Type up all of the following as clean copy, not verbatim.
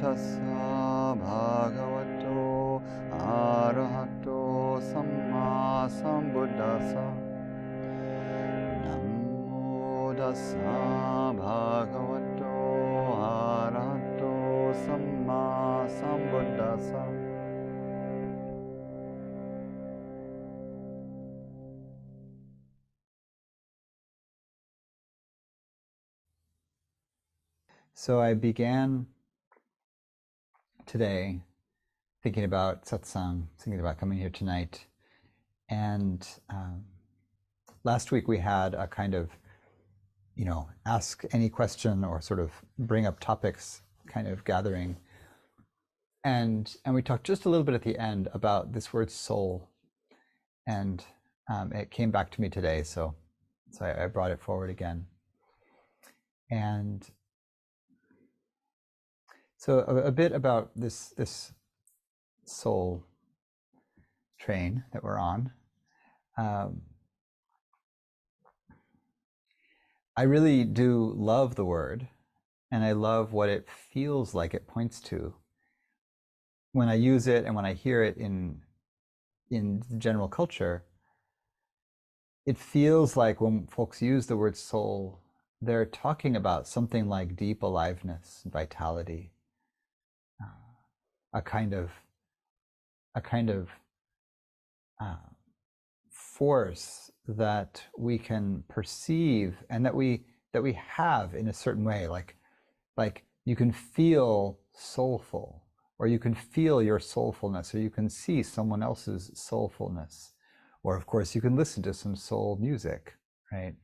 tassa bhagavato arahato samma sambuddhassa. Namo tassa bhagavato arahato samma sambuddhassa. So I began today thinking about satsang, thinking about coming here tonight. And last week we had a kind of, ask any question or sort of bring up topics kind of gathering. And we talked just a little bit at the end about this word soul. And it came back to me today, so I brought it forward again. And so a bit about this soul train that we're on. I really do love the word, and I love what it feels like it points to when I use it and when I hear it in general culture. It feels like when folks use the word soul, they're talking about something like deep aliveness, vitality, a kind of force that we can perceive and that we have in a certain way, like you can feel soulful, or you can feel your soulfulness, or you can see someone else's soulfulness, or of course you can listen to some soul music, right?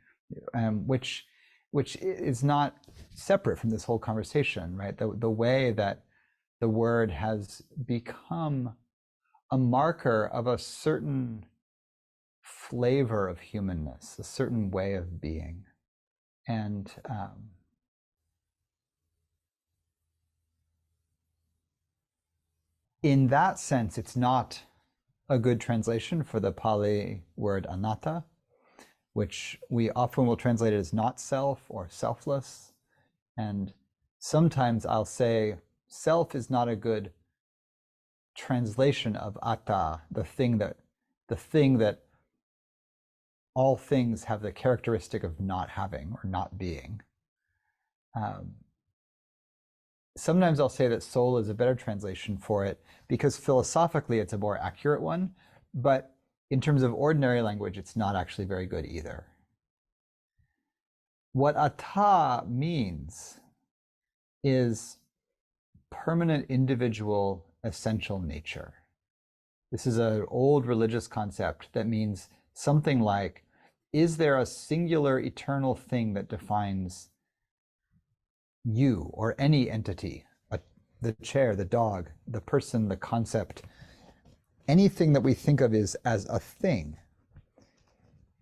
Which is not separate from this whole conversation, right? The way that the word has become a marker of a certain flavor of humanness, a certain way of being. And in that sense, it's not a good translation for the Pāli word anatta, which we often will translate it as not self or selfless. And sometimes I'll say self is not a good translation of attā, the thing that all things have the characteristic of not having or not being. Sometimes I'll say that soul is a better translation for it because philosophically it's a more accurate one, but in terms of ordinary language, it's not actually very good either. What attā means is permanent individual essential nature. This is an old religious concept that means something like, is there a singular eternal thing that defines you or any entity, the chair, the dog, the person, the concept, anything that we think of as a thing?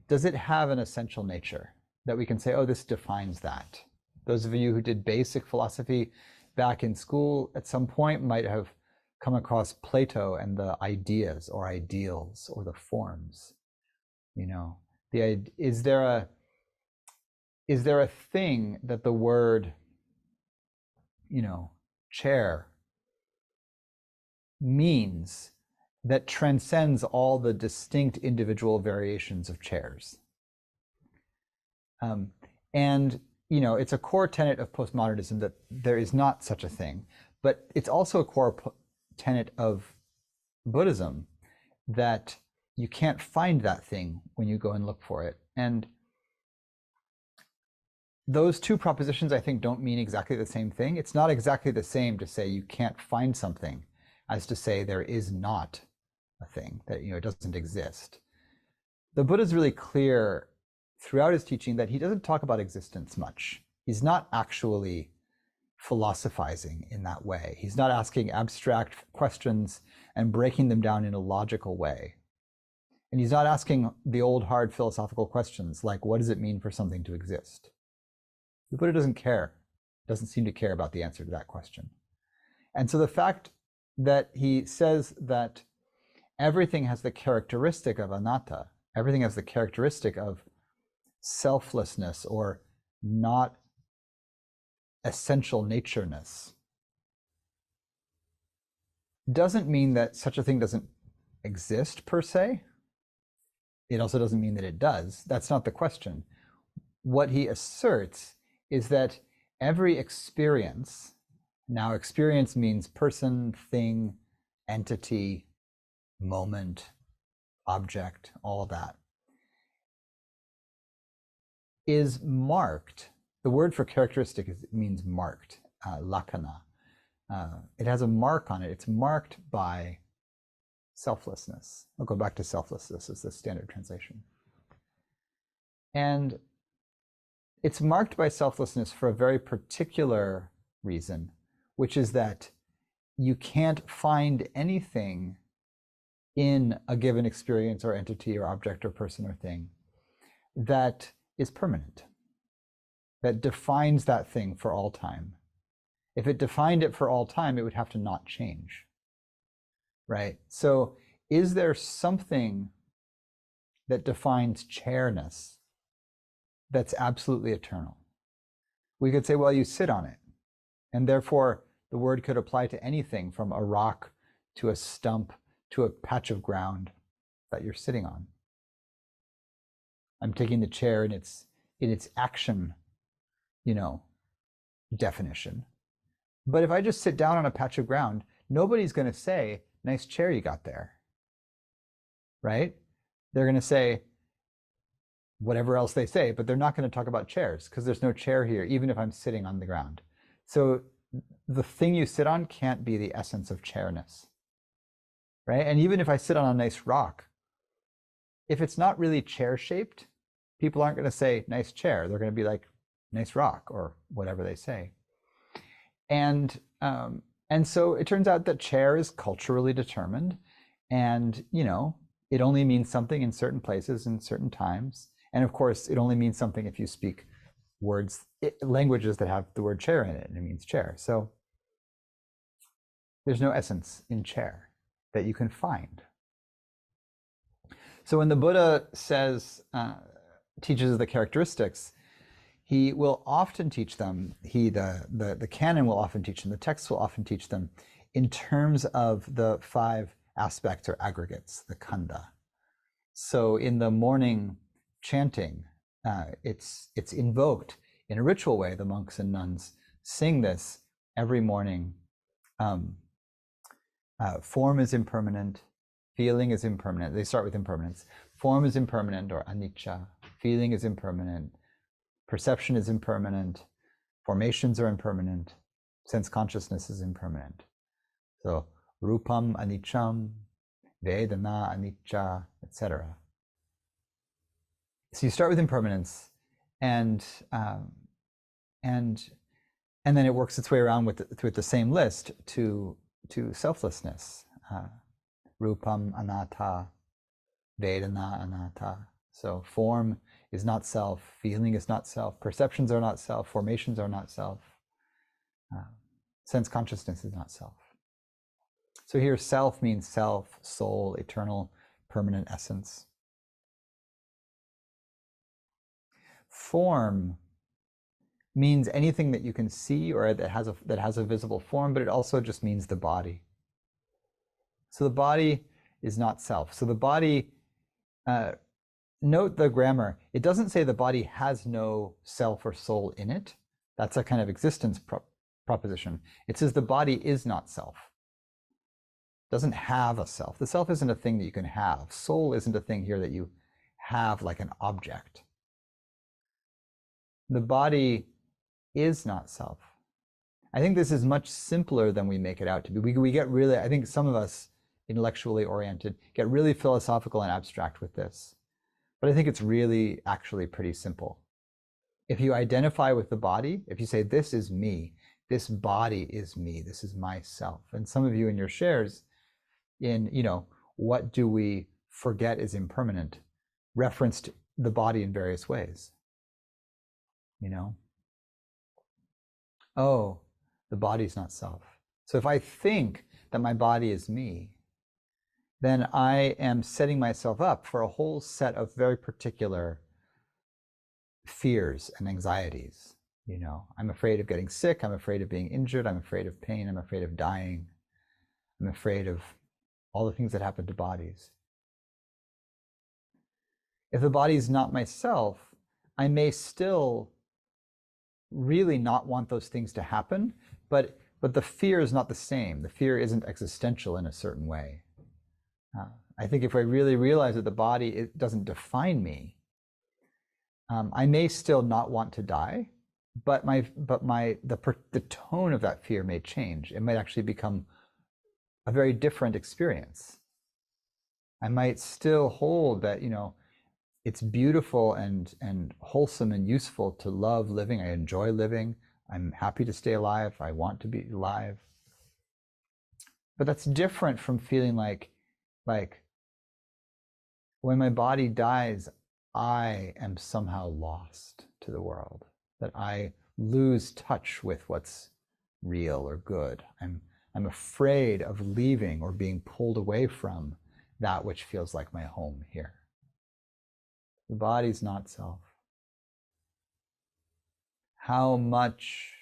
Does it have an essential nature that we can say, oh, this defines that? Those of you who did basic philosophy back in school at some point might have come across Plato and the ideas or ideals or the forms. Is there a thing that the word, chair means that transcends all the distinct individual variations of chairs? And it's a core tenet of postmodernism that there is not such a thing, but it's also a core tenet of Buddhism that you can't find that thing when you go and look for it. And those two propositions, I think, don't mean exactly the same thing. It's not exactly the same to say you can't find something as to say there is not a thing, that it doesn't exist. The Buddha is really clear throughout his teaching that he doesn't talk about existence much. He's not actually philosophizing in that way. He's not asking abstract questions and breaking them down in a logical way. And he's not asking the old hard philosophical questions like, what does it mean for something to exist? The Buddha doesn't care, doesn't seem to care about the answer to that question. And so the fact that he says that everything has the characteristic of anatta, everything has the characteristic of selflessness or not essential natureness, doesn't mean that such a thing doesn't exist per se. It also doesn't mean that it does. That's not the question. What he asserts is that every experience, now experience means person, thing, entity, moment, object, all of that, is marked. The word for characteristic means marked, lakkhana. It has a mark on it. It's marked by selflessness. I'll go back to selflessness as the standard translation. And it's marked by selflessness for a very particular reason, which is that you can't find anything in a given experience or entity or object or person or thing that is permanent, that defines that thing for all time. If it defined it for all time, it would have to not change, right? So is there something that defines chairness that's absolutely eternal? We could say, well, you sit on it, and therefore the word could apply to anything from a rock to a stump to a patch of ground that you're sitting on. I'm taking the chair in its action, definition. But if I just sit down on a patch of ground, nobody's going to say, nice chair you got there, right? They're going to say whatever else they say, but they're not going to talk about chairs because there's no chair here, even if I'm sitting on the ground. So the thing you sit on can't be the essence of chairness, right? And even if I sit on a nice rock, if it's not really chair-shaped, people aren't going to say, nice chair. They're going to be like, nice rock, or whatever they say. And so it turns out that chair is culturally determined, and it only means something in certain places and certain times. And of course, it only means something if you speak languages that have the word chair in it, and it means chair. So there's no essence in chair that you can find. So when the Buddha teaches the characteristics, he will often teach them, the canon will often teach them, the text will often teach them in terms of the 5 aspects or aggregates, the khandha. So in the morning chanting, it's invoked in a ritual way. The monks and nuns sing this every morning. Form is impermanent, feeling is impermanent. They start with impermanence. Form is impermanent, or anicca. Feeling is impermanent. Perception is impermanent. Formations are impermanent. Sense consciousness is impermanent. So rupam aniccam, vedana anicca, etc. So you start with impermanence, and then it works its way around with the same list to selflessness. Rupam anatta, vedana anatta. So form is not self, feeling is not self, perceptions are not self, formations are not self, sense consciousness is not self. So here self means self, soul, eternal, permanent essence. Form means anything that you can see or that has a visible form, but it also just means the body. So the body is not self. So the body, note the grammar. It doesn't say the body has no self or soul in it. That's a kind of existence proposition. It says the body is not self. It doesn't have a self. The self isn't a thing that you can have. Soul isn't a thing here that you have like an object. The body is not self. I think this is much simpler than we make it out to be. We get really, I think some of us intellectually oriented get really philosophical and abstract with this. But I think it's really actually pretty simple. If you identify with the body, if you say, this is me, this body is me, this is myself. And some of you in your shares in, what do we forget is impermanent, referenced the body in various ways. Oh, the body's not self. So if I think that my body is me, then I am setting myself up for a whole set of very particular fears and anxieties. I'm afraid of getting sick, I'm afraid of being injured, I'm afraid of pain, I'm afraid of dying. I'm afraid of all the things that happen to bodies. If the body is not myself, I may still really not want those things to happen, but the fear is not the same. The fear isn't existential in a certain way. I think if I really realize that the body, it doesn't define me, I may still not want to die, but the tone of that fear may change. It might actually become a very different experience. I might still hold that, it's beautiful and wholesome and useful to love living. I enjoy living. I'm happy to stay alive. I want to be alive. But that's different from feeling like when my body dies, I am somehow lost to the world, that I lose touch with what's real or good. I'm afraid of leaving or being pulled away from that which feels like my home here. The body's not self. How much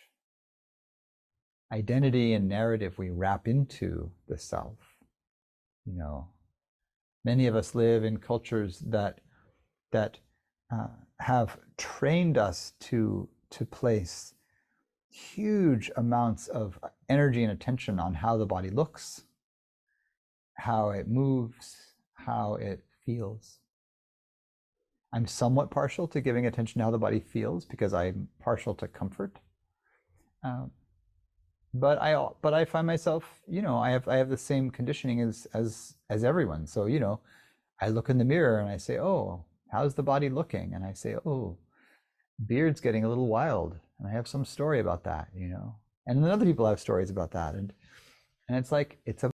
identity and narrative we wrap into the self. Many of us live in cultures that have trained us to place huge amounts of energy and attention on how the body looks, how it moves, how it feels. I'm somewhat partial to giving attention to how the body feels because I'm partial to comfort. But I find myself, I have the same conditioning as everyone. So, I look in the mirror and I say, oh, how's the body looking? And I say, oh, beard's getting a little wild. And I have some story about that, and then other people have stories about that. And it's like, it's a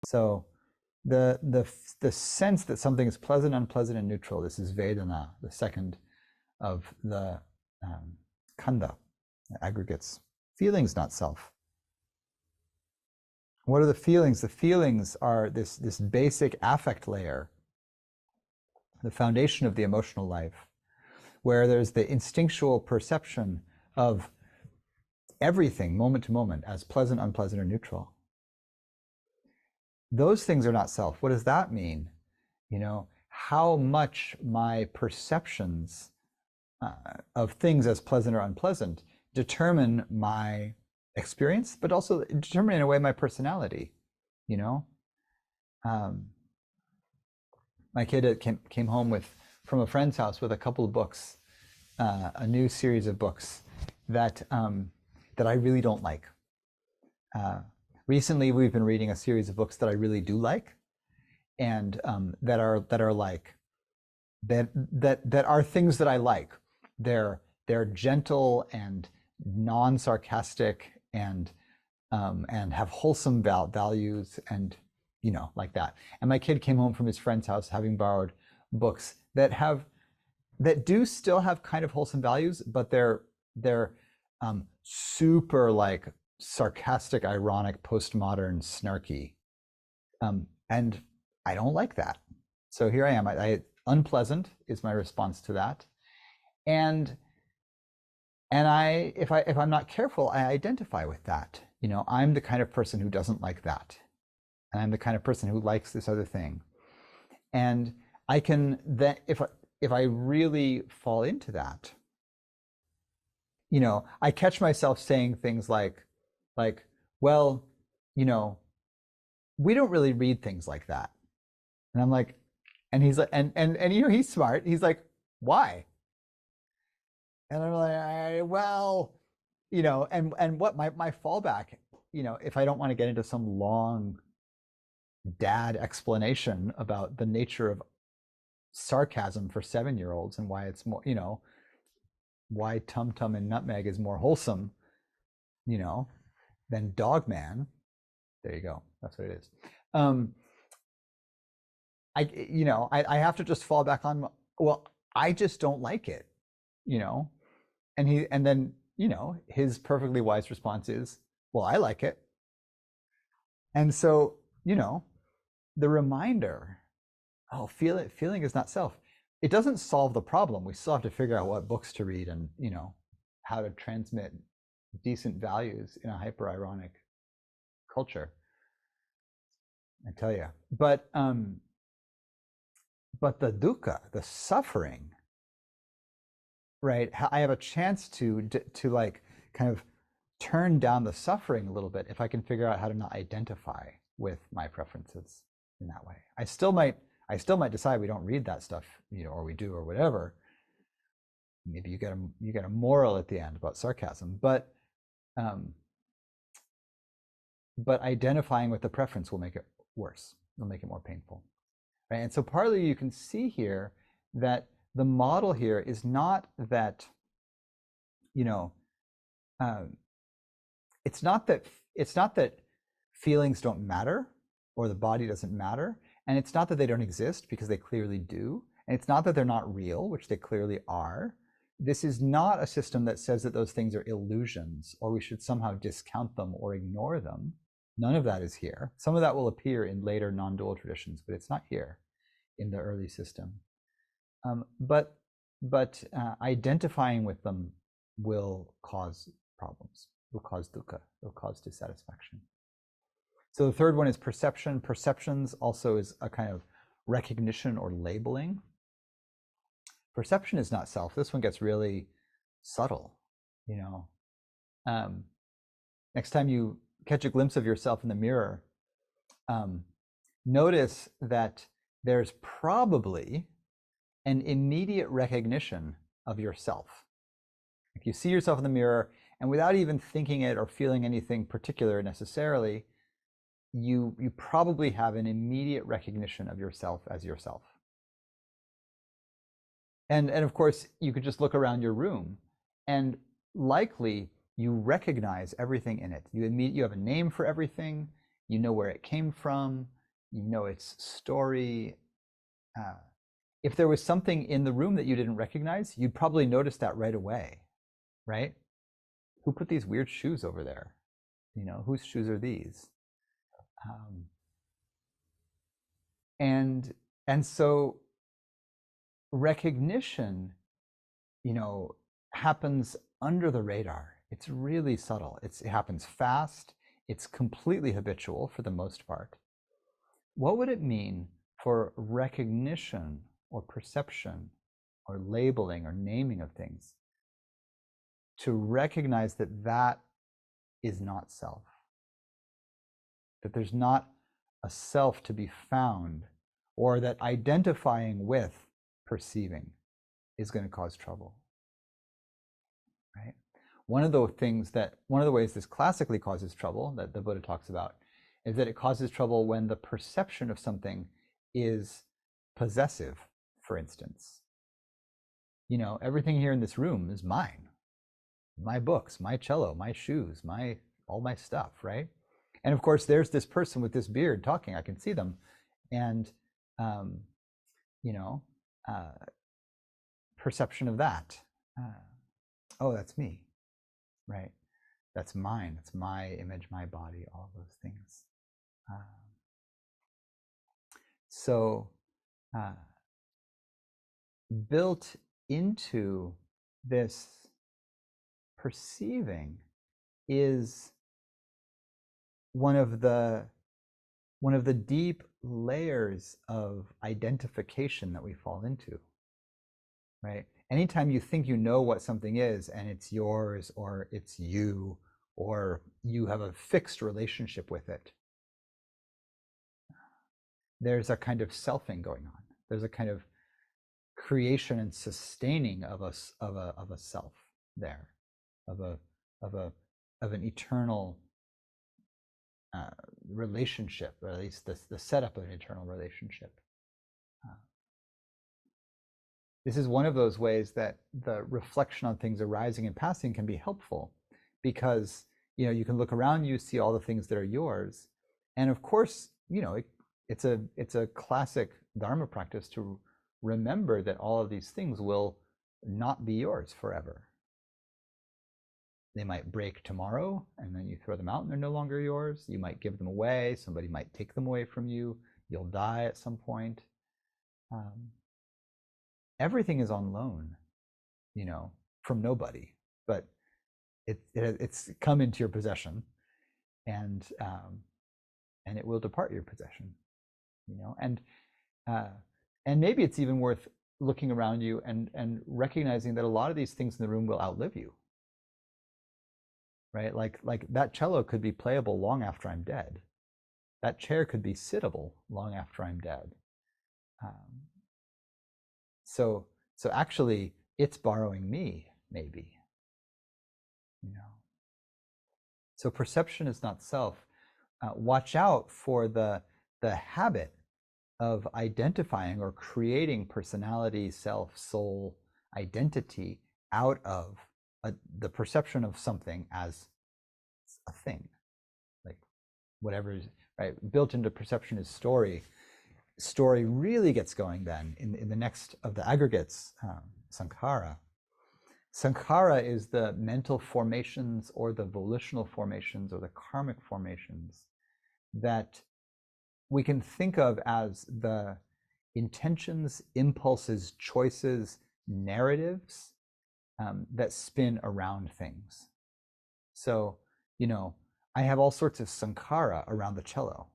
So the sense that something is pleasant, unpleasant, and neutral, this is Vedana, the second of the Khandha, the aggregates. Feelings, not self. What are the feelings? The feelings are this basic affect layer, the foundation of the emotional life, where there's the instinctual perception of everything moment to moment as pleasant, unpleasant, or neutral. Those things are not self. What does that mean? How much my perceptions of things as pleasant or unpleasant determine my experience, but also determine in a way my personality. My kid came home from a friend's house with a couple of books, a new series of books that I really don't like. Recently, we've been reading a series of books that I really do like, and that are things that I like. They're gentle and non-sarcastic and have wholesome values and like that. And my kid came home from his friend's house having borrowed books that do still have kind of wholesome values, but they're super like sarcastic, ironic, postmodern, snarky, and I don't like that. So here I am. Unpleasant is my response to that, and if I'm not careful, I identify with that. I'm the kind of person who doesn't like that, and I'm the kind of person who likes this other thing, and I can then, if I really fall into that, I catch myself saying things like, well, we don't really read things like that. And I'm like, and he's like, and he's smart. He's like, why? And I'm like, well, and what my fallback, if I don't want to get into some long dad explanation about the nature of sarcasm for 7-year-olds and why it's more, why Tum Tum and Nutmeg is more wholesome, than Dog Man. There you go. That's what it is. I have to just fall back on, well, I just don't like it, and then his perfectly wise response is, well, I like it. And so, you know, the reminder, oh, feeling is not self. It doesn't solve the problem. We still have to figure out what books to read and, you know, how to transmit decent values in a hyper-ironic culture, I tell you. But the dukkha, the suffering, right? I have a chance to like kind of turn down the suffering a little bit if I can figure out how to not identify with my preferences in that way. I still might decide we don't read that stuff, you know, or we do, or whatever. Maybe you get a moral at the end about sarcasm, but identifying with the preference will make it worse. It'll make it more painful, right? And so partly you can see here that the model here is not that, you know, it's not that feelings don't matter or the body doesn't matter, and it's not that they don't exist, because they clearly do, and it's not that they're not real, which they clearly are. This is not a system that says that those things are illusions or we should somehow discount them or ignore them. None of that is here. Some of that will appear in later non-dual traditions, but it's not here in the early system. But identifying with them will cause problems, will cause dukkha, will cause dissatisfaction. So the third one is perception. Perceptions also is a kind of recognition or labeling. Perception is not self. This one gets really subtle, you know. Next time you catch a glimpse of yourself in the mirror, notice that there's probably an immediate recognition of yourself. If you see yourself in the mirror and without even thinking it or feeling anything particular necessarily, you probably have an immediate recognition of yourself as yourself. And of course, you could just look around your room and likely you recognize everything in it. You have a name for everything. You know where it came from. You know its story. If there was something in the room that you didn't recognize, you'd probably notice that right away, right? Who put these weird shoes over there? You know, whose shoes are these? And so recognition, you know, happens under the radar. It's really subtle. It happens fast. It's completely habitual for the most part. What would it mean for recognition or perception or labeling or naming of things to recognize that that is not self? That there's not a self to be found, or that identifying with perceiving is going to cause trouble, right? One of the ways this classically causes trouble that the Buddha talks about is that it causes trouble when the perception of something is possessive, for instance. You know, everything here in this room is mine. My books, my cello, my shoes, all my stuff, right? And of course, there's this person with this beard talking. I can see them. And, you know, perception of that. Oh, that's me, right? That's mine. It's my image, my body, all those things. So built into this perceiving is one of the deep layers of identification that we fall into, right? Anytime you think you know what something is and it's yours or it's you or you have a fixed relationship with it, there's a kind of selfing going on. There's a kind of creation and sustaining of a self there, of an eternal relationship, or at least the setup of an eternal relationship. This is one of those ways that the reflection on things arising and passing can be helpful, because you know you can look around you, see all the things that are yours, and of course, you know, it's a classic Dharma practice to remember that all of these things will not be yours forever. They might break tomorrow, and then you throw them out and they're no longer yours. You might give them away. Somebody might take them away from you. You'll die at some point. Everything is on loan, from nobody, but it's come into your possession, and it will depart your possession, and maybe it's even worth looking around you and recognizing that a lot of these things in the room will outlive you, right? Like that cello could be playable long after I'm dead. That chair could be sittable long after I'm dead. So actually, it's borrowing me, maybe. So perception is not self. Watch out for the habit of identifying or creating personality, self, soul, identity out of the perception of something as a thing, like whatever is right. Built into perception is story. Story really gets going then in the next of the aggregates, sankhara. Sankhara is the mental formations or the volitional formations or the karmic formations that we can think of as the intentions, impulses, choices, narratives that spin around things. So, I have all sorts of sankhara around the cello.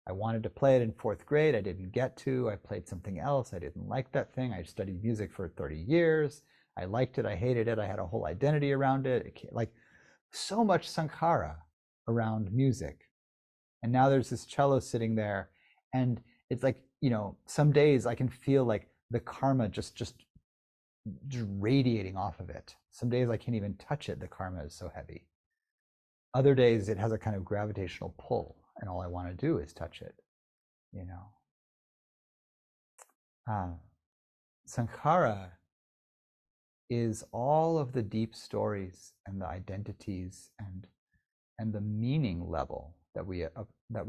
I wanted to play it in 4th grade. I didn't get to. I played something else. I didn't like that thing. I studied music for 30 years. I liked it. I hated it. I had a whole identity around it. Like so much sankhara around music. And now there's this cello sitting there. And it's like, some days I can feel like the karma just radiating off of it. Some days I can't even touch it. The karma is so heavy. Other days it has a kind of gravitational pull, and all I want to do is touch it, Sankhara is all of the deep stories and the identities and the meaning level that we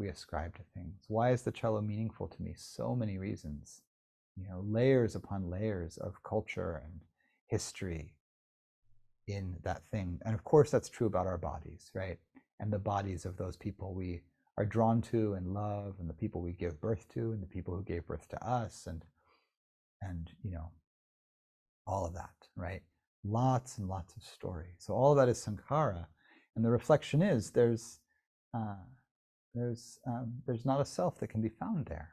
ascribe to things. Why is the cello meaningful to me? So many reasons, layers upon layers of culture and history in that thing. And of course that's true about our bodies, right? And the bodies of those people we are drawn to and love, and the people we give birth to, and the people who gave birth to us, and all of that, right? Lots and lots of story. So all of that is sankhara, and the reflection is there's not a self that can be found there.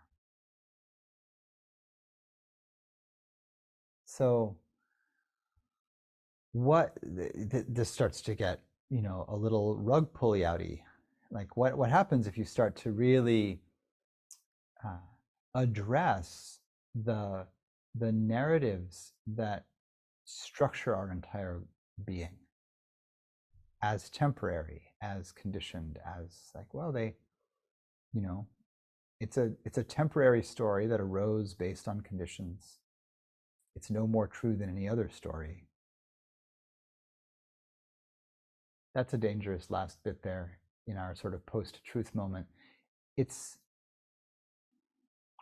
So what this starts to get, a little rug pulley outy. Like what happens if you start to really address the narratives that structure our entire being as temporary, as conditioned, as like, well, they, it's a temporary story that arose based on conditions. It's no more true than any other story. That's a dangerous last bit there in our sort of post-truth moment.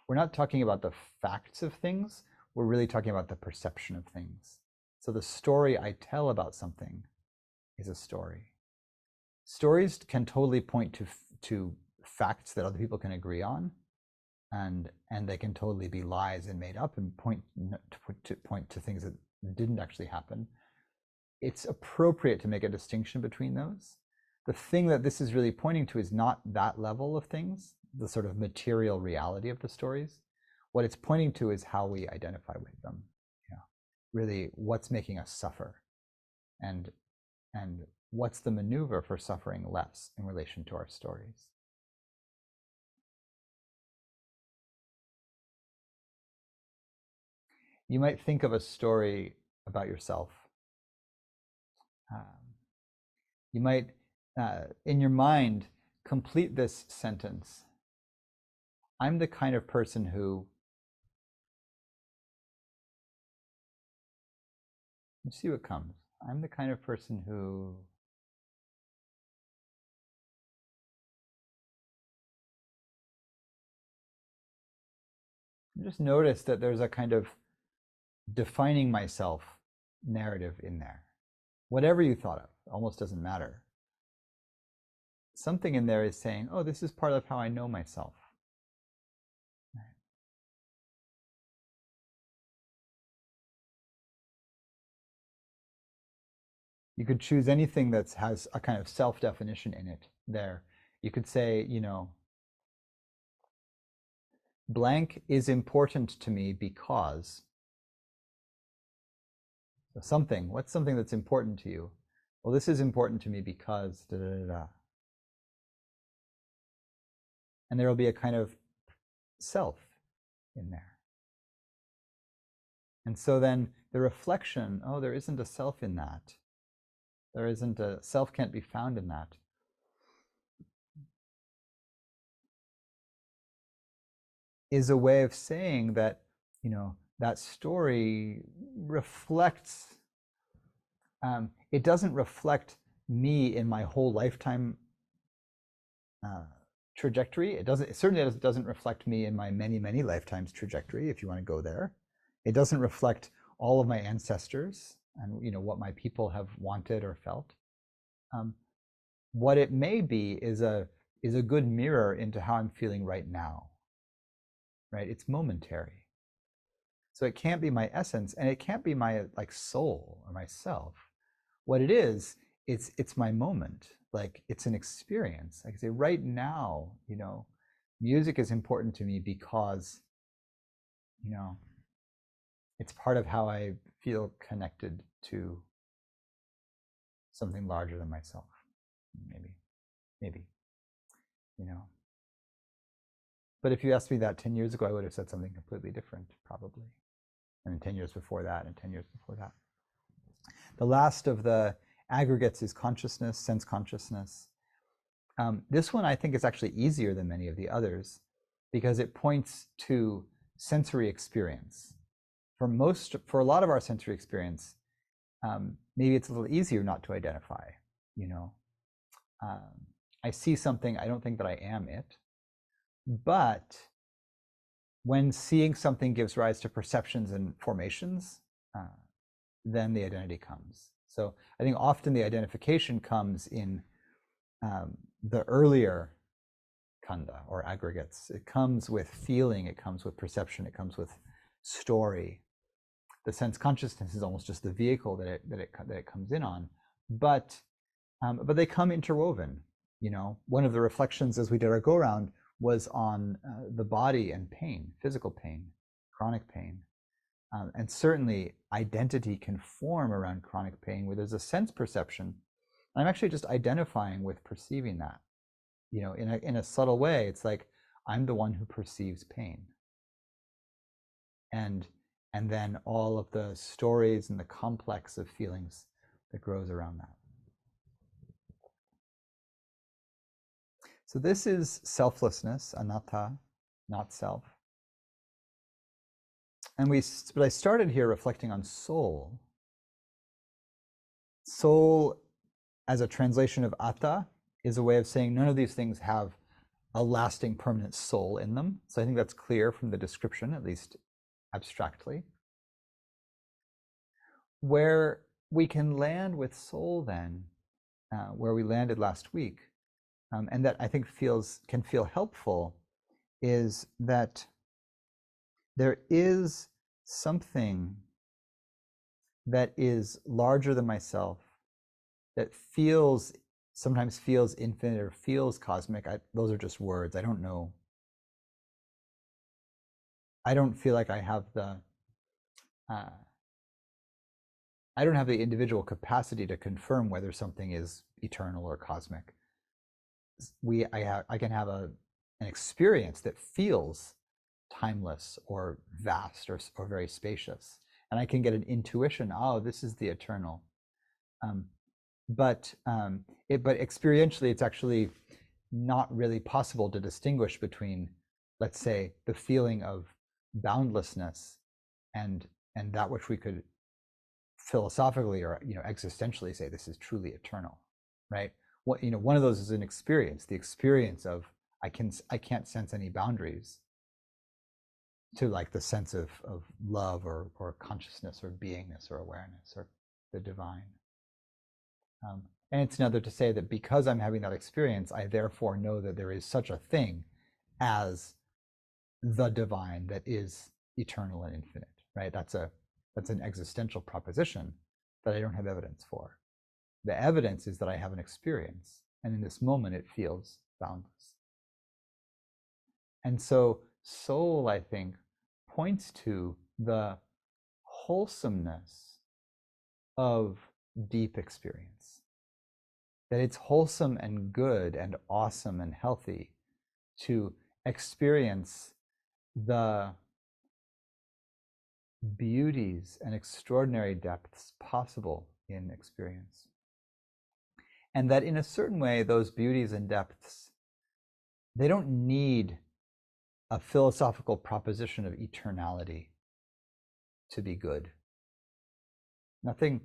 We're not talking about the facts of things, we're really talking about the perception of things. So the story I tell about something is a story. Stories can totally point to facts that other people can agree on, and they can totally be lies and made up and point to things that didn't actually happen. It's appropriate to make a distinction between those. The thing that this is really pointing to is not that level of things, the sort of material reality of the stories. What it's pointing to is how we identify with them. Really, what's making us suffer, and what's the maneuver for suffering less in relation to our stories. You might think of a story about yourself. You might, in your mind, complete this sentence. I'm the kind of person who, you see what comes. I'm the kind of person who, just notice that there's a kind of defining myself narrative in there. Whatever you thought of, almost doesn't matter. Something in there is saying, oh, this is part of how I know myself. You could choose anything that has a kind of self-definition in it there. You could say, you know, blank is important to me because. So something, what's something that's important to you? Well, this is important to me because da, da, da, da. And there will be a kind of self in there. And so then the reflection, oh, there isn't a self in that. There isn't a self, can't be found in that. Is a way of saying that, you know, that story reflects, it doesn't reflect me in my whole lifetime trajectory. It certainly doesn't reflect me in my many, many lifetimes trajectory, if you want to go there. It doesn't reflect all of my ancestors and, you know, what my people have wanted or felt. What it may be is a good mirror into how I'm feeling right now. Right? It's momentary. So it can't be my essence, and it can't be my like soul or myself. What it is, it's my moment. Like it's an experience. I can say right now, you know, music is important to me because, you know, it's part of how I feel connected to something larger than myself. Maybe, you know. But if you asked me that 10 years ago, I would have said something completely different, probably. And 10 years before that, and 10 years before that. The last of the aggregates is consciousness, sense consciousness. This one I think is actually easier than many of the others because it points to sensory experience. For a lot of our sensory experience, maybe it's a little easier not to identify, you know. I see something, I don't think that I am it. But when seeing something gives rise to perceptions and formations, then the identity comes. So I think often the identification comes in the earlier khanda or aggregates. It comes with feeling, it comes with perception, it comes with story. The sense consciousness is almost just the vehicle that it comes in on, but they come interwoven. You know, one of the reflections as we did our go around was on the body and pain, physical pain, chronic pain. And certainly identity can form around chronic pain where there's a sense perception. I'm actually just identifying with perceiving that, you know, in a subtle way. It's like I'm the one who perceives pain. And then all of the stories and the complex of feelings that grows around that. So this is selflessness, anatta, not self. But I started here reflecting on soul. Soul, as a translation of attā, is a way of saying none of these things have a lasting, permanent soul in them. So I think that's clear from the description, at least abstractly. Where we can land with soul then, where we landed last week, and that I think can feel helpful, is that there is something that is larger than myself, that sometimes feels infinite or feels cosmic. Those are just words. I don't know. I don't feel like I have the I don't have the individual capacity to confirm whether something is eternal or cosmic. I can have an experience that feels timeless or vast or very spacious, and I can get an intuition. Oh, this is the eternal. But experientially, it's actually not really possible to distinguish between, let's say, the feeling of boundlessness and that which we could philosophically or, you know, existentially say this is truly eternal, right? What, you know, one of those is an experience, the experience of I can't sense any boundaries, to like the sense of love or consciousness or beingness or awareness or the divine. And it's another to say that because I'm having that experience, I therefore know that there is such a thing as the divine that is eternal and infinite, right? That's an existential proposition that I don't have evidence for. The evidence is that I have an experience, and in this moment it feels boundless. And so soul, I think, points to the wholesomeness of deep experience. That it's wholesome and good and awesome and healthy to experience the beauties and extraordinary depths possible in experience. And that in a certain way, those beauties and depths, they don't need a philosophical proposition of eternality to be good. Nothing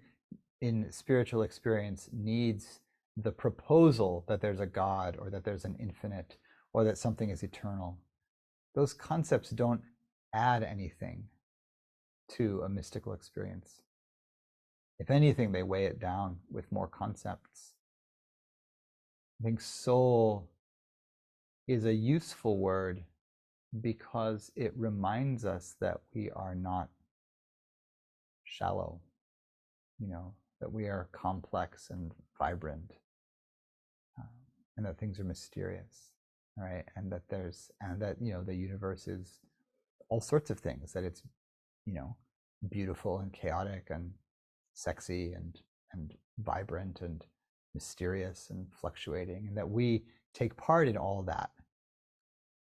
in spiritual experience needs the proposal that there's a God or that there's an infinite or that something is eternal. Those concepts don't add anything to a mystical experience. If anything, they weigh it down with more concepts. I think soul is a useful word because it reminds us that we are not shallow, that we are complex and vibrant, and that things are mysterious, right? And that the universe is all sorts of things, that it's, beautiful and chaotic and sexy and vibrant and mysterious and fluctuating, and that we take part in all that.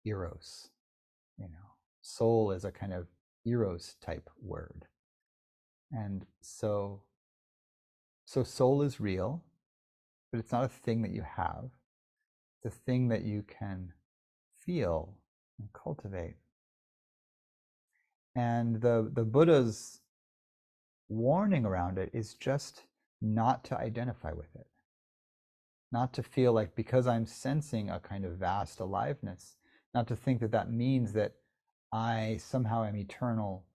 Eros, soul is a kind of Eros type word. And so soul is real, but it's not a thing that you have. It's a thing that you can feel and cultivate. And the Buddha's warning around it is just not to identify with it. Not to feel like because I'm sensing a kind of vast aliveness, not to think that that means that I somehow am eternal,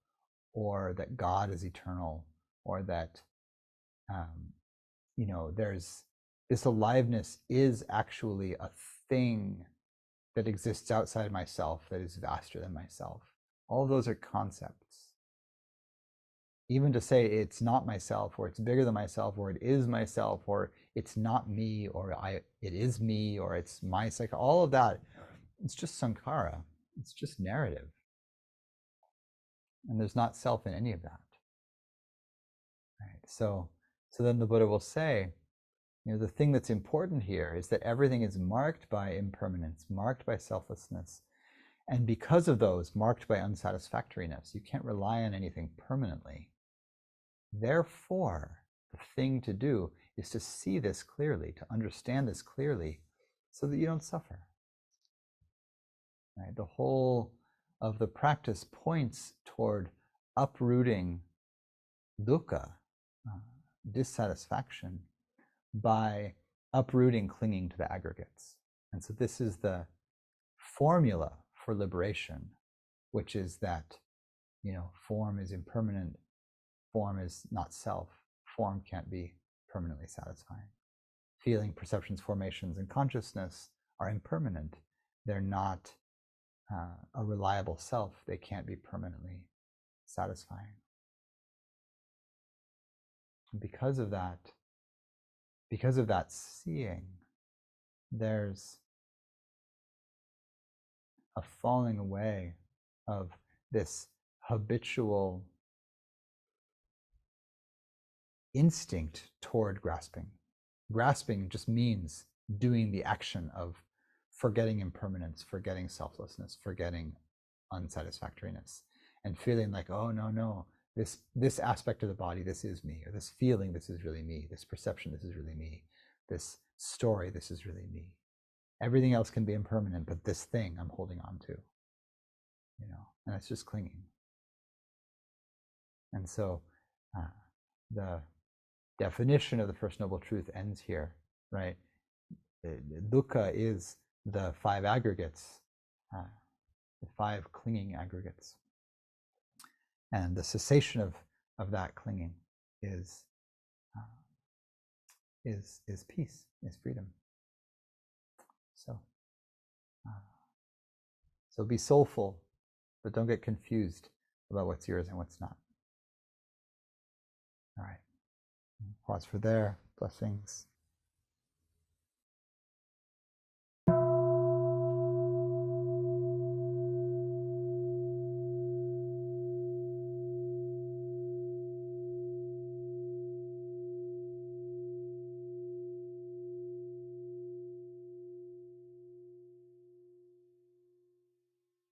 or that God is eternal, or that, there's this aliveness is actually a thing that exists outside myself, that is vaster than myself. All of those are concepts. Even to say it's not myself, or it's bigger than myself, or it is myself, or it's not me, or it is me, or it's my psyche, all of that, it's just sankhara. It's just narrative. And there's not self in any of that. Right? So then the Buddha will say, the thing that's important here is that everything is marked by impermanence, marked by selflessness. And because of those, marked by unsatisfactoriness. You can't rely on anything permanently. Therefore, the thing to do is to see this clearly, to understand this clearly, so that you don't suffer. Right? The whole of the practice points toward uprooting dukkha, dissatisfaction, by uprooting clinging to the aggregates. And so this is the formula for liberation, which is that, form is impermanent, form is not self, form can't be permanently satisfying. Feeling, perceptions, formations, and consciousness are impermanent. They're not a reliable self. They can't be permanently satisfying. And because of that seeing, there's a falling away of this habitual instinct toward grasping. Grasping just means doing the action of forgetting impermanence, forgetting selflessness, forgetting unsatisfactoriness, and feeling like, oh, no, this aspect of the body, this is me, or this feeling, this is really me, this perception, this is really me, this story, this is really me. Everything else can be impermanent, but this thing I'm holding on to, and it's just clinging. And so the definition of the First Noble Truth ends here, right? Dukkha is the 5 aggregates, the 5 clinging aggregates. And the cessation of that clinging is is peace, is freedom. So, so be soulful, but don't get confused about what's yours and what's not. All right. Pause for there. Blessings.